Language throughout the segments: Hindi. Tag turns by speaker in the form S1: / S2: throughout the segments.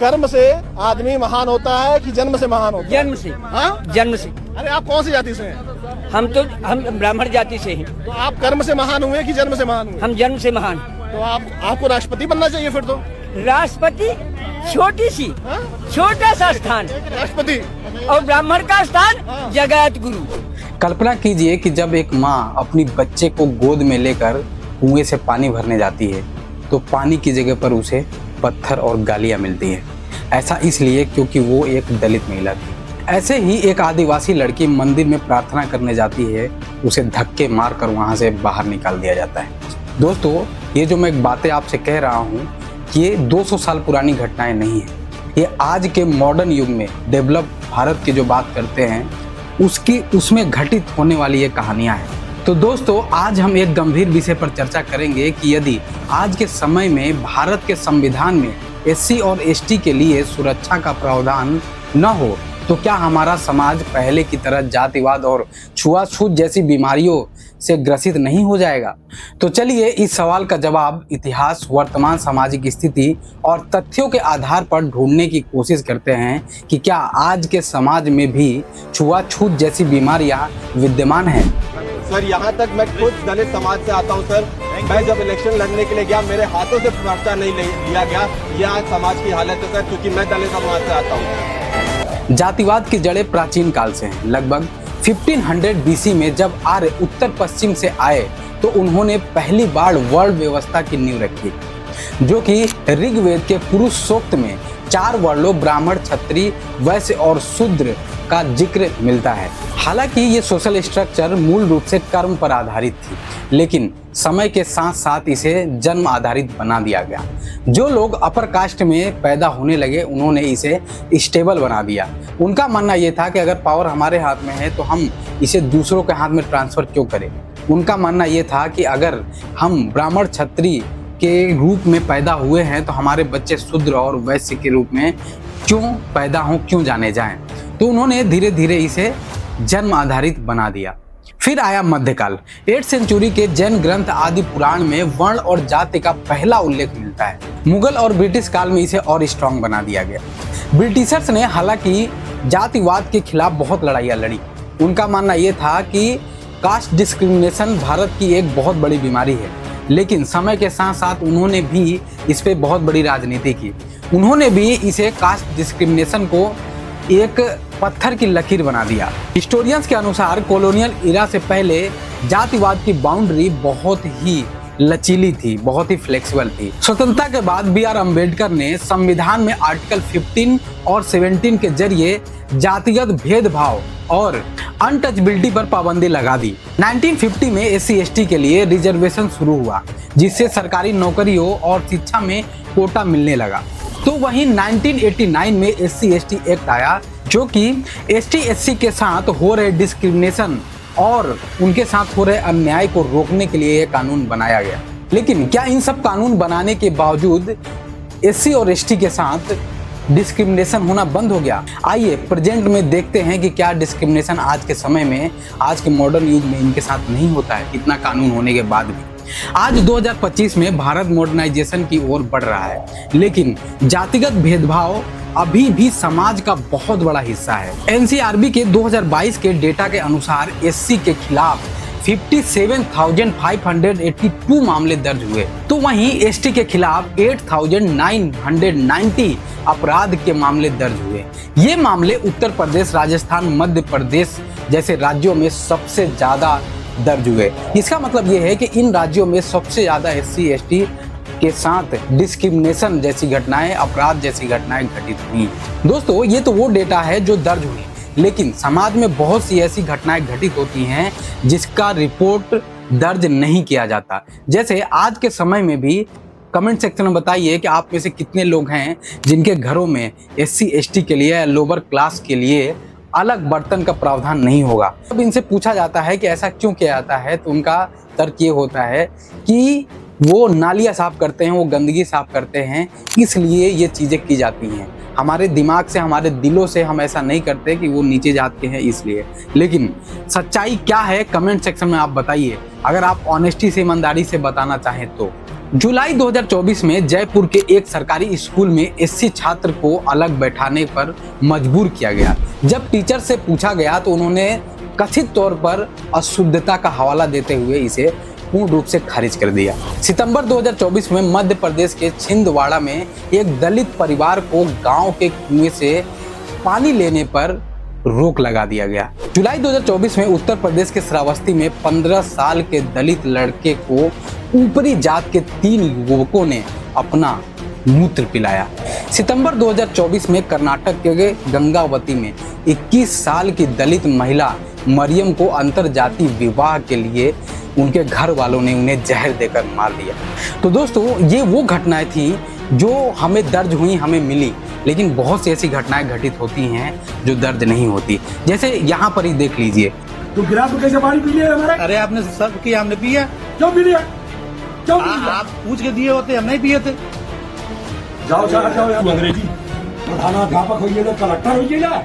S1: कर्म से आदमी महान होता है कि जन्म से महान होता है?
S2: जन्म से।
S1: हाँ?
S2: जन्म से।
S1: अरे आप कौन सी जाति से हैं?
S2: हम ब्राह्मण जाति से हैं।
S1: तो आप कर्म से महान हुए कि जन्म से महान हुए?
S2: हम जन्म से महान।
S1: तो आपको राष्ट्रपति बनना चाहिए फिर तो।
S2: राष्ट्रपति छोटी सी,
S1: हाँ?
S2: छोटा सा स्थान,
S1: राष्ट्रपति
S2: और ब्राह्मण का स्थान जगत गुरु।
S3: कल्पना कीजिए कि जब एक माँ अपनी बच्चे को गोद में लेकर कुएं से पानी भरने जाती है तो पानी की जगह पर उसे पत्थर और गालियां मिलती हैं। ऐसा इसलिए क्योंकि वो एक दलित महिला थी। ऐसे ही एक आदिवासी लड़की मंदिर में प्रार्थना करने जाती है, उसे धक्के मारकर वहां से बाहर निकाल दिया जाता है। दोस्तों, ये जो मैं बातें आपसे कह रहा हूँ ये 200 साल पुरानी घटनाएं नहीं है। ये आज के मॉडर्न युग में डेवलप भारत की जो बात करते हैं उसमें घटित होने वाली ये कहानियां हैं। तो दोस्तों, आज हम एक गंभीर विषय पर चर्चा करेंगे कि यदि आज के समय में भारत के संविधान में एससी और एसटी के लिए सुरक्षा का प्रावधान न हो तो क्या हमारा समाज पहले की तरह जातिवाद और छुआछूत जैसी बीमारियों से ग्रसित नहीं हो जाएगा? तो चलिए इस सवाल का जवाब इतिहास, वर्तमान सामाजिक स्थिति और तथ्यों के आधार पर ढूंढने की कोशिश करते हैं कि क्या आज के समाज में भी छुआछूत जैसी बीमारियां विद्यमान हैं।
S4: सर, यहाँ तक मैं खुद दलित समाज से आता हूँ सर। मैं जब इलेक्शन लड़ने के लिए गया मेरे हाथों से पर्चा नहीं लिया गया। यह आज समाज की हालत है सर, क्योंकि मैं दलित समाज से आता हूँ।
S3: जातिवाद की जड़ें प्राचीन काल से हैं। लगभग 1500 बीसी में जब आर्य उत्तर पश्चिम से आए तो उन्होंने पहली बार वर्ण व्यवस्था की नींव रखी, जो कि ऋग्वेद के पुरुष सूक्त में 4 वर्णों ब्राह्मण, क्षत्रिय, वैश्य और शूद्र का जिक्र मिलता है। हालांकि ये सोशल स्ट्रक्चर मूल रूप से कर्म पर आधारित थी, लेकिन समय के साथ साथ इसे जन्म आधारित बना दिया गया। जो लोग अपर कास्ट में पैदा होने लगे उन्होंने इसे स्टेबल बना दिया। उनका मानना ये था कि अगर पावर हमारे हाथ में है तो हम इसे दूसरों के हाथ में ट्रांसफ़र क्यों करें। उनका मानना ये था कि अगर हम ब्राह्मण, क्षत्रिय के रूप में पैदा हुए हैं तो हमारे बच्चे शूद्र और वैश्य के रूप में क्यों पैदा हों, क्यों जाने जाएं। तो उन्होंने धीरे धीरे इसे जन्म आधारित बना दिया। फिर आया मध्यकाल। 8th सेंचुरी के जैन ग्रंथ आदि पुराण में वर्ण और जाति का पहला उल्लेख मिलता है। मुगल और ब्रिटिश काल में इसे और स्ट्रॉन्ग बना दिया गया। ब्रिटिशर्स ने हालांकि जातिवाद के खिलाफ बहुत लड़ाइयाँ लड़ी। उनका मानना यह था कि कास्ट डिस्क्रिमिनेशन भारत की एक बहुत बड़ी बीमारी है, लेकिन समय के साथ साथ उन्होंने भी इस पे बहुत बड़ी राजनीति की। उन्होंने भी इसे कास्ट डिस्क्रिमिनेशन को एक पत्थर की लकीर बना दिया। हिस्टोरियंस के अनुसार कॉलोनियल इरा से पहले जातिवाद की बाउंड्री बहुत ही लचीली थी, बहुत ही फ्लेक्सिबल थी। स्वतंत्रता के बाद B.R. अम्बेडकर ने संविधान में आर्टिकल 15 और 17 के जरिए जातिगत भेदभाव और अनटचबिलिटी पर पाबंदी लगा दी। 1950 में SC/ST के लिए रिजर्वेशन शुरू हुआ, जिससे सरकारी नौकरियों और शिक्षा में कोटा मिलने लगा। तो वहीं 1989 में SC/ST एक्ट आया, जो कि ST/SC के साथ हो रहे डिस्क्रिमिनेशन और उनके साथ हो रहे अन्याय को रोकने के लिए यह कानून बनाया गया। लेकिन क्या इन सब कानून बनाने के बावजूद SC और ST के साथ डिस्क्रिमिनेशन होना बंद हो गया? आइए प्रेजेंट में देखते हैं कि क्या डिस्क्रिमिनेशन आज के समय में, आज के मॉडर्न युग में इनके साथ नहीं होता है, इतना कानून होने के बाद भी। आज 2025 में भारत मॉडर्नाइजेशन की ओर बढ़ रहा है, लेकिन जातिगत भेदभाव अभी भी समाज का बहुत बड़ा हिस्सा है। NCRB के 2022 के डेटा के अनुसार SC के खिलाफ 57,582 मामले दर्ज हुए, तो वहीं ST के खिलाफ 8,990 अपराध के मामले दर्ज हुए। ये मामले उत्तर प्रदेश, राजस्थान, मध्य प्रदेश जैसे राज्यों में सबसे ज्यादा दर्ज हुए। इसका मतलब ये है कि इन राज्यों में सबसे ज्यादा SC/ST के साथ डिस्क्रिमिनेशन जैसी घटनाएं, अपराध जैसी घटनाएं घटित हुई। दोस्तों, ये तो वो डेटा है जो दर्ज हुई, लेकिन समाज में बहुत सी ऐसी घटनाएं घटित होती हैं जिसका रिपोर्ट दर्ज नहीं किया जाता। जैसे आज के समय में भी कमेंट सेक्शन में बताइए कि आप में से कितने लोग हैं जिनके घरों में SC/ST के लिए या लोअर क्लास के लिए अलग बर्तन का प्रावधान नहीं होगा। अब इनसे पूछा जाता है कि ऐसा क्यों किया जाता है, तो उनका तर्क ये होता है कि वो नालियाँ साफ करते हैं, वो गंदगी साफ करते हैं, इसलिए ये चीज़ें की जाती हैं। हमारे दिमाग से, हमारे दिलों से हम ऐसा नहीं करते कि वो नीचे जाते हैं इसलिए। लेकिन सच्चाई क्या है, कमेंट सेक्शन में आप बताइए। अगर आप ऑनेस्टी से, ईमानदारी से बताना चाहें तो जुलाई 2024 में जयपुर के एक सरकारी स्कूल में एससी छात्र को अलग बैठाने पर मजबूर किया गया। जब टीचर से पूछा गया तो उन्होंने कथित तौर पर अशुद्धता का हवाला देते हुए इसे पूर्ण रूप से खारिज कर दिया। सितंबर 2024 में मध्य प्रदेश के छिंदवाड़ा में एक दलित परिवार को गांव के कुएं से पानी लेने पर रोक लगा दिया गया। जुलाई 2024 में उत्तर प्रदेश के श्रावस्ती में 15 साल के दलित लड़के को ऊपरी जात के 3 युवकों ने अपना मूत्र पिलाया। सितंबर 2024 में कर्नाटक के गंगावती में 21 साल की दलित महिला मरियम को अंतरजातीय विवाह के लिए उनके घर वालों ने उन्हें जहर देकर मार दिया। तो दोस्तों, ये वो घटनाएं थी जो हमें दर्ज हुई, हमें मिली, लेकिन बहुत सी ऐसी घटनाएं घटित होती हैं जो दर्ज नहीं होती। जैसे यहाँ पर ही देख लीजिए।
S5: तो गिलास में कैसे पानी पी लिया हमारा?
S6: अरे आपने सब किया, हमने पिया।
S5: क्यों पी लिया? क्यों पी लिया?
S6: आप पूछ के दिए होते, हम नहीं पिए थे।
S5: जाओ जाओ यार, अंग्रेजी प्रधानाध्यापक होइए ना, कलेक्टर होइए ना।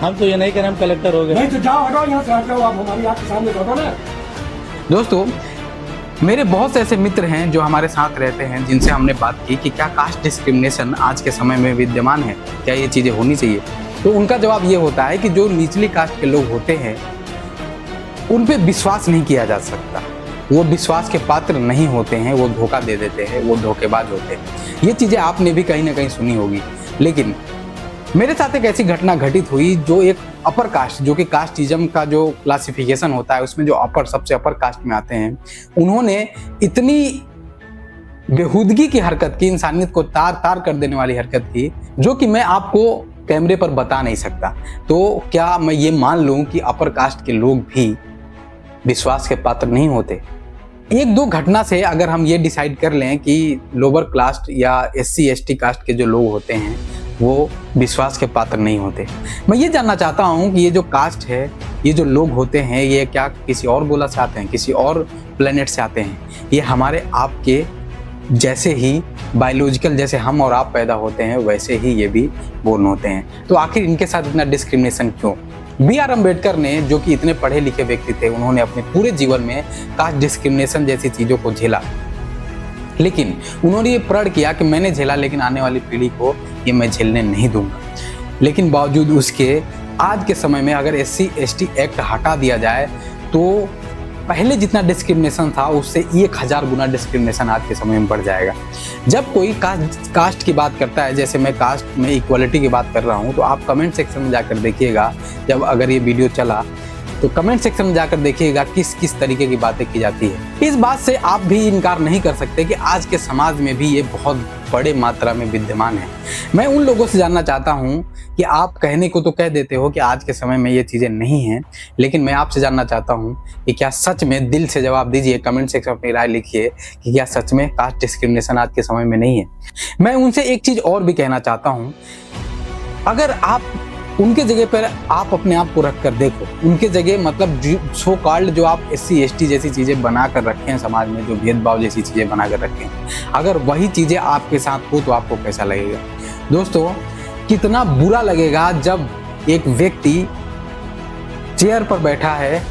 S6: हम तो ये नहीं करें हम कलेक्टर हो गए।
S5: नहीं तो जाओ, हटाओ यहाँ से, हटाओ। आप हमारी आँख के सामने बैठो ना।
S3: दोस्तों, मेरे बहुत से ऐसे मित्र हैं जो हमारे साथ रहते हैं, जिनसे हमने बात की कि क्या कास्ट डिस्क्रिमिनेशन आज के समय में विद्यमान है, क्या ये चीज़ें होनी चाहिए। तो उनका जवाब ये होता है कि जो निचली कास्ट के लोग होते हैं उन पे विश्वास नहीं किया जा सकता। वो विश्वास के पात्र नहीं होते हैं, वो धोखा दे देते हैं, वो धोखेबाज होते हैं। ये चीज़ें आपने भी कहीं ना कहीं सुनी होगी। लेकिन मेरे साथ एक ऐसी घटना घटित हुई जो एक अपर कास्ट, जो कि कास्टिज्म का जो क्लासिफिकेशन होता है उसमें जो सबसे अपर कास्ट में आते हैं, उन्होंने इतनी बेहूदगी की हरकत की, इंसानियत को तार तार कर देने वाली हरकत की, जो कि मैं आपको कैमरे पर बता नहीं सकता। तो क्या मैं ये मान लूं कि अपर कास्ट के लोग भी विश्वास के पात्र नहीं होते? एक दो घटना से अगर हम ये डिसाइड कर लें कि लोअर कास्ट या SC ST कास्ट के जो लोग होते हैं वो विश्वास के पात्र नहीं होते। मैं ये जानना चाहता हूँ कि ये जो कास्ट है, ये जो लोग होते हैं, ये क्या किसी और गोला से आते हैं, किसी और प्लेनेट से आते हैं? ये हमारे आपके जैसे ही बायोलॉजिकल, जैसे हम और आप पैदा होते हैं वैसे ही ये भी बोर्न होते हैं। तो आखिर इनके साथ इतना डिस्क्रिमिनेशन क्यों? BR अम्बेडकर ने, जो कि इतने पढ़े लिखे व्यक्ति थे, उन्होंने अपने पूरे जीवन में कास्ट डिस्क्रिमिनेशन जैसी चीज़ों को झेला, लेकिन उन्होंने ये प्रण किया कि मैंने झेला लेकिन आने वाली पीढ़ी को ये मैं झेलने नहीं दूंगा। लेकिन बावजूद उसके आज के समय में अगर SC ST एक्ट हटा दिया जाए तो पहले जितना डिस्क्रिमिनेशन था उससे 1000 गुना डिस्क्रिमिनेशन आज के समय में बढ़ जाएगा। जब कोई कास्ट की बात करता है, जैसे मैं कास्ट में इक्वालिटी की बात कर रहा हूँ, तो आप कमेंट सेक्शन में जाकर देखिएगा, जब अगर ये वीडियो चला तो कमेंट सेक्शन में जाकर देखिएगा किस किस तरीके की बातें की जाती है। इस बात से आप भी इनकार नहीं कर सकते कि आज के समाज में भी ये बहुत बड़े मात्रा में विद्यमान है। मैं उन लोगों से जानना चाहता हूं कि आप कहने को तो कह देते हो कि आज के समय में ये चीज़ें नहीं हैं, लेकिन मैं आपसे जानना चाहता हूं कि क्या सच में, दिल से जवाब दीजिए, कमेंट सेक्शन में अपनी राय लिखिए कि क्या सच में कास्ट डिस्क्रिमिनेशन आज के समय में नहीं है। मैं उनसे एक चीज़ और भी कहना चाहता हूँ, अगर आप उनके जगह पर आप अपने आप को रख कर देखो, उनके जगह मतलब सो कॉल्ड जो आप SC ST जैसी चीज़ें बना कर रखे हैं समाज में, जो भेदभाव जैसी चीज़ें बना कर रखे हैं, अगर वही चीज़ें आपके साथ हो तो आपको कैसा लगेगा? दोस्तों, कितना बुरा लगेगा जब एक व्यक्ति चेयर पर बैठा है,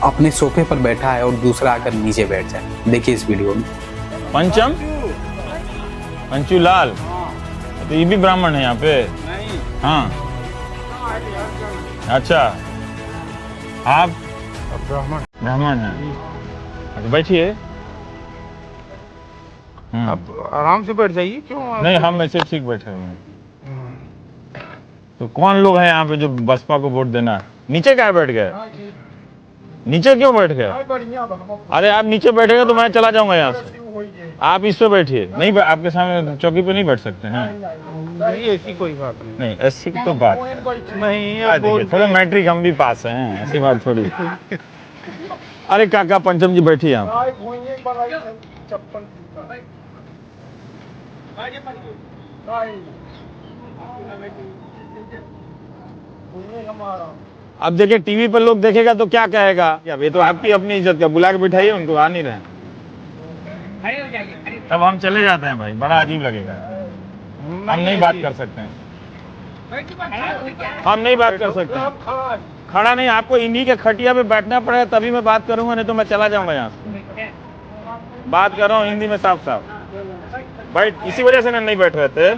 S3: अपने सोफे पर बैठा है और दूसरा आकर नीचे बैठ जाए। देखिए इस वीडियो में।
S7: पंचम, पंचूलाल, तो ये भी ब्राह्मण है यहाँ पे? हाँ, अच्छा, आप ब्राह्मण हैं? तो बैठिए।
S8: आप आराम से बैठ जाइए। क्यों?
S7: नहीं, हम ऐसे ठीक बैठे हुए हैं। तो कौन लोग हैं यहाँ पे जो बसपा को वोट देना? नीचे क्या बैठ गए? नीचे क्यों बैठ गए? अरे आप नीचे बैठेगा तो मैं चला जाऊंगा यहाँ से। आप इस पे बैठिए। नहीं, आपके सामने चौकी पे नहीं बैठ सकते हैं।
S8: नहीं, ऐसी कोई बात नहीं।
S7: नहीं, ऐसी तो बात
S8: नहीं,
S7: थोड़ा मैट्रिक हम भी पास हैं, ऐसी बात थोड़ी। अरे काका पंचम जी बैठिए यहाँ। अब देखिए, टीवी पर लोग देखेगा तो क्या कहेगा? अब ये तो आपकी अपनी इज्जत का, बुला के बिठाइए उनको, आ नहीं रहे। तब हम चले जाते हैं भाई, बड़ा अजीब लगेगा। हम नहीं बात कर सकते हैं, हम नहीं बात कर सकते हैं। खड़ा नहीं, आपको इन्हीं के खटिया पे बैठना पड़ेगा तभी मैं बात करूंगा, नहीं तो मैं चला जाऊंगा यहाँ से। बात कर रहा हूँ हिंदी में साफ साफ। बैठ, इसी वजह से ना नहीं बैठ रहे थे।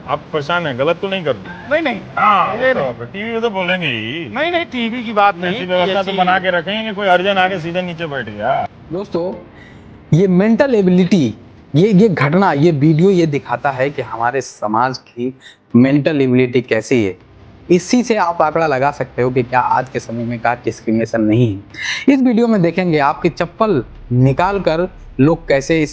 S7: आप परेशान हैं, गलत तो नहीं कर दी?
S8: नहीं नहीं
S7: टीवी में तो बोलेंगे ही।
S8: नहीं नहीं टीवी की बात नहीं,
S7: ऐसी व्यवस्था तो बना के रखेंगे, कोई अर्जन आके सीधे नीचे बैठ गया।
S3: दोस्तों, ये मेंटल एबिलिटी, ये घटना, ये वीडियो ये दिखाता है कि हमारे समाज की मेंटल एबिलिटी कैसी है। इसी से आप आंकड़ा लगा सकते हो कि क्या आज के समय में कास्ट डिस्क्रिमिनेशन नहीं है। इस वीडियो में देखेंगे आपकी चप्पल निकाल कर लोग कैसे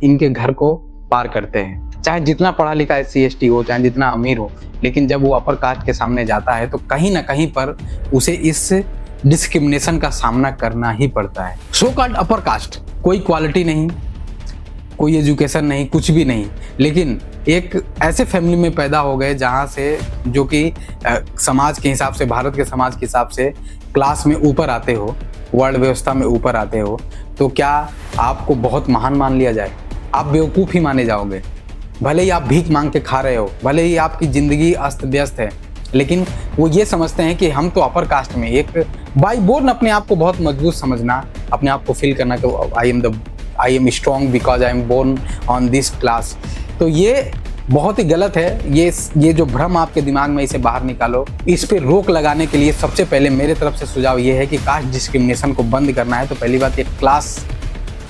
S3: इनके घर को पार करते हैं। चाहे जितना पढ़ा लिखा SC/ST हो, चाहे जितना अमीर हो, लेकिन जब वो अपर कास्ट के सामने जाता है तो कहीं ना कहीं पर उसे इस डिस्क्रिमिनेशन का सामना करना ही पड़ता है। सो कॉल्ड अपर कास्ट, कोई क्वालिटी नहीं, कोई एजुकेशन नहीं, कुछ भी नहीं, लेकिन एक ऐसे फैमिली में पैदा हो गए जहाँ से जो कि समाज के हिसाब से, भारत के समाज के हिसाब से क्लास में ऊपर आते हो, वर्ल्ड व्यवस्था में ऊपर आते हो, तो क्या आपको बहुत महान मान लिया जाए? आप बेवकूफ़ ही माने जाओगे। भले ही आप भीख मांग के खा रहे हो, भले ही आपकी ज़िंदगी अस्त व्यस्त है, लेकिन वो ये समझते हैं कि हम तो अपर कास्ट में, एक बाई बोर्न अपने आप को बहुत मजबूत समझना, अपने आप को फील करना कि I am strong because I am born on this class. तो ये बहुत ही गलत है। ये जो भ्रम आपके दिमाग में, इसे बाहर निकालो। इस पे रोक लगाने के लिए सबसे पहले मेरे तरफ से सुझाव ये है कि कास्ट डिस्क्रिमिनेशन को बंद करना है तो पहली बात, ये क्लास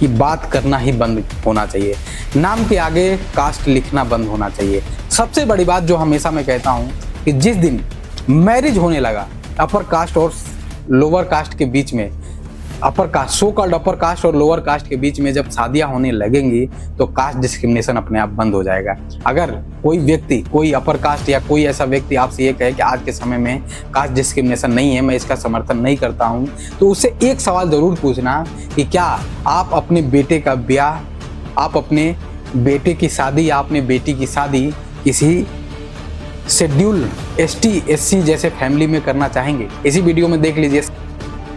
S3: की बात करना ही बंद होना चाहिए। नाम के आगे कास्ट लिखना बंद होना चाहिए। सबसे बड़ी बात जो हमेशा मैं कहता हूँ कि जिस दिन मैरिज होने लगा अपर कास्ट और लोअर कास्ट के बीच में, upper caste, so called upper caste और लोअर कास्ट के बीच में जब शादियां होने लगेंगी तो कास्ट डिस्क्रिमिनेशन अपने आप बंद हो जाएगा। अगर कोई व्यक्ति, कोई अपर कास्ट या कोई ऐसा व्यक्ति आपसे ये कहे कि आज के समय में कास्ट डिस्क्रिमिनेशन नहीं है, मैं इसका समर्थन नहीं करता हूं, तो उससे एक सवाल ज़रूर पूछना कि क्या आप अपने बेटे का ब्याह, आप अपने बेटे की शादी या अपने बेटी की शादी किसी शेड्यूल ST/SC जैसे फैमिली में करना चाहेंगे? इसी वीडियो में देख लीजिए।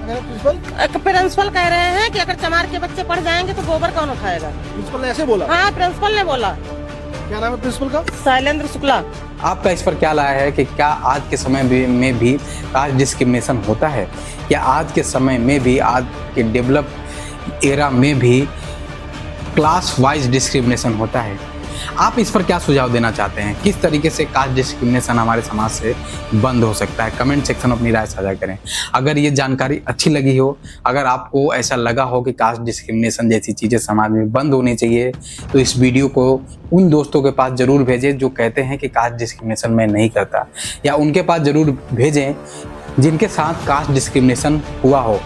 S9: प्रिंसिपल कह रहे हैं कि अगर चमार के बच्चे पढ़ जाएंगे तो गोबर कौन उठाएगा?
S1: प्रिंसिपल ने ऐसे बोला?
S9: हाँ, प्रिंसिपल ने बोला।
S1: क्या नाम है प्रिंसिपल का?
S9: शैलेंद्र शुक्ला।
S3: आपका इस पर क्या राय है कि क्या आज के समय में भी कास्ट डिस्क्रिमिनेशन होता है? क्या आज के समय में भी, आज के डेवलप एरा में भी क्लास वाइज डिस्क्रिमिनेशन होता है? आप इस पर क्या सुझाव देना चाहते हैं? किस तरीके से कास्ट डिस्क्रिमिनेशन हमारे समाज से बंद हो सकता है? कमेंट सेक्शन में अपनी राय साझा करें। अगर ये जानकारी अच्छी लगी हो, अगर आपको ऐसा लगा हो कि कास्ट डिस्क्रिमिनेशन जैसी चीज़ें समाज में बंद होनी चाहिए, तो इस वीडियो को उन दोस्तों के पास ज़रूर भेजें जो कहते हैं कि कास्ट डिस्क्रिमिनेशन मैं नहीं करता, या उनके पास ज़रूर भेजें जिनके साथ कास्ट डिस्क्रिमिनेशन हुआ हो।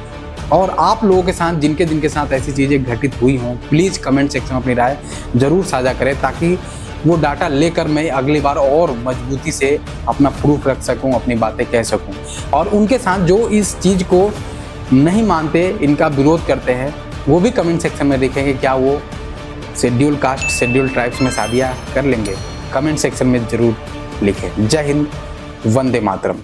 S3: और आप लोगों के साथ जिनके साथ ऐसी चीज़ें घटित हुई हों, प्लीज़ कमेंट सेक्शन में अपनी राय ज़रूर साझा करें, ताकि वो डाटा लेकर मैं अगली बार और मजबूती से अपना प्रूफ रख सकूं, अपनी बातें कह सकूं। और उनके साथ जो इस चीज़ को नहीं मानते, इनका विरोध करते हैं, वो भी कमेंट सेक्शन में लिखेंगे क्या वो शेड्यूल कास्ट, शेड्यूल ट्राइब्स में शादियाँ कर लेंगे? कमेंट सेक्शन में ज़रूर लिखें। जय हिंद, वंदे मातरम।